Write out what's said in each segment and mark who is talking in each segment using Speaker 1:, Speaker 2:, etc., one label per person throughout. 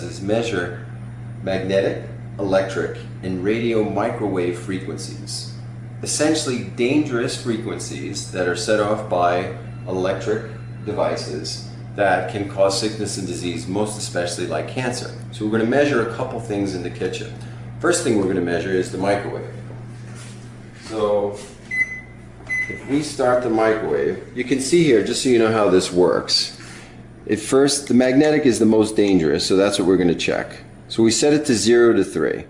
Speaker 1: devices measure magnetic, electric, and radio microwave frequencies. Essentially dangerous frequencies that are set off by electric devices that can cause sickness and disease, most especially like cancer. So we're going to measure a couple things in the kitchen. First thing we're going to measure is the microwave. So if we start the microwave, you can see here, just so you know how this works. At first, the magnetic is the most dangerous, so that's what we're going to check. So we set it to 0 to 3.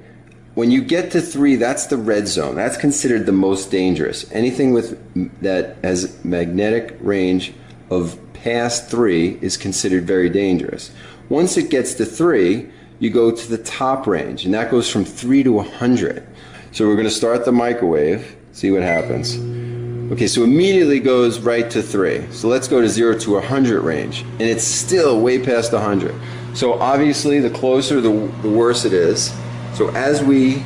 Speaker 1: When you get to 3, that's the red zone. That's considered the most dangerous. Anything that has magnetic range of past 3 is considered very dangerous. Once it gets to 3, you go to the top range, and that goes from 3 to 100. So we're going to start the microwave, see what happens. Okay, so immediately goes right to 3. So let's go to 0 to 100 range, and it's still way past 100. So obviously the closer the worse it is. So as we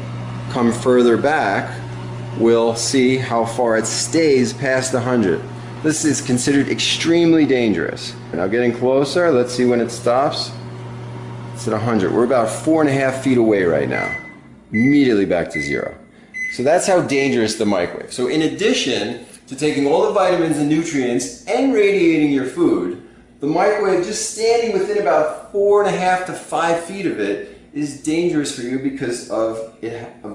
Speaker 1: come further back, we'll see how far it stays past 100. This is considered extremely dangerous. Now getting closer, let's see when it stops. It's at 100. We're about 4.5 feet away right now. Immediately back to 0. So that's how dangerous the microwave. So in addition to taking all the vitamins and nutrients and radiating your food, the microwave, just standing within about 4.5 to 5 feet of it, is dangerous for you because of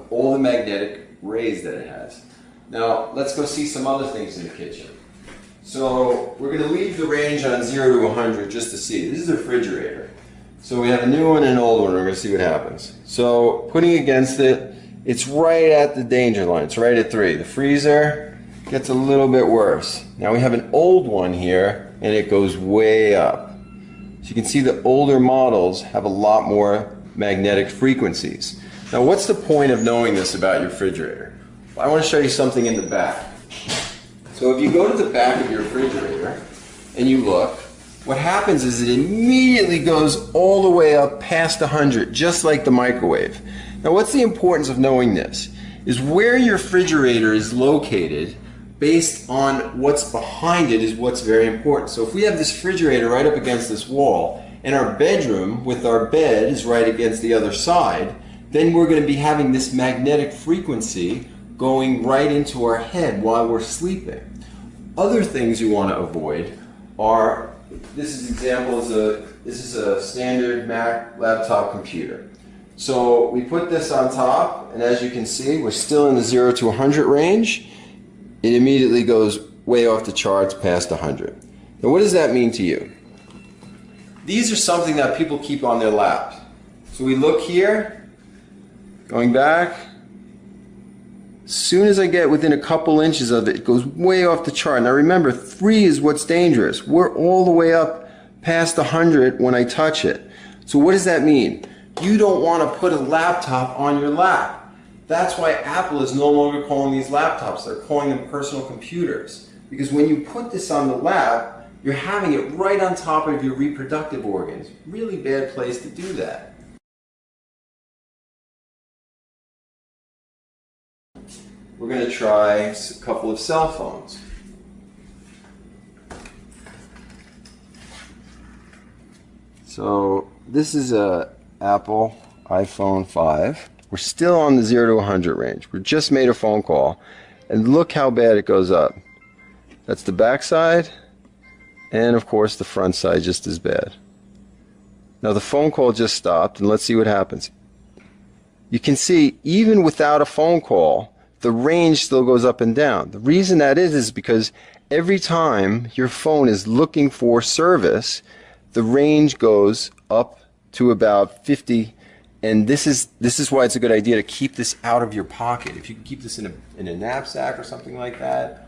Speaker 1: all the magnetic rays that it has. Now let's go see some other things in the kitchen. So we're going to leave the range on 0 to 100 just to see. This is the refrigerator. So we have a new one and an old one. We're going to see what happens. So putting against it, it's right at the danger line. It's right at 3. The freezer gets a little bit worse. Now we have an old one here, and it goes way up. So you can see the older models have a lot more magnetic frequencies. Now what's the point of knowing this about your refrigerator? Well, I want to show you something in the back. So if you go to the back of your refrigerator and you look, what happens is it immediately goes all the way up past 100, just like the microwave. Now what's the importance of knowing this? Is where your refrigerator is located based on what's behind it is what's very important. So if we have this refrigerator right up against this wall and our bedroom with our bed is right against the other side, then we're going to be having this magnetic frequency going right into our head while we're sleeping. Other things you want to avoid are, this is a standard Mac laptop computer. So we put this on top, and as you can see, we're still in the 0 to 100 range. It immediately goes way off the charts past 100. Now what does that mean to you? These are something that people keep on their laps. So we look here, going back. As soon as I get within a couple inches of it, it goes way off the chart. Now remember, 3 is what's dangerous. We're all the way up past 100 when I touch it. So what does that mean? You don't want to put a laptop on your lap. That's why Apple is no longer calling these laptops. They're calling them personal computers. Because when you put this on the lap, you're having it right on top of your reproductive organs. Really bad place to do that. We're going to try a couple of cell phones. So this is a Apple iPhone 5. We're still on the 0 to 100 range. We just made a phone call, and look how bad it goes up. That's the back side, and of course the front side just as bad. Now the phone call just stopped, and let's see what happens. You can see even without a phone call, the range still goes up and down. The reason that is because every time your phone is looking for service, the range goes up to about 50. And this is why it's a good idea to keep this out of your pocket. If you can keep this in a knapsack or something like that,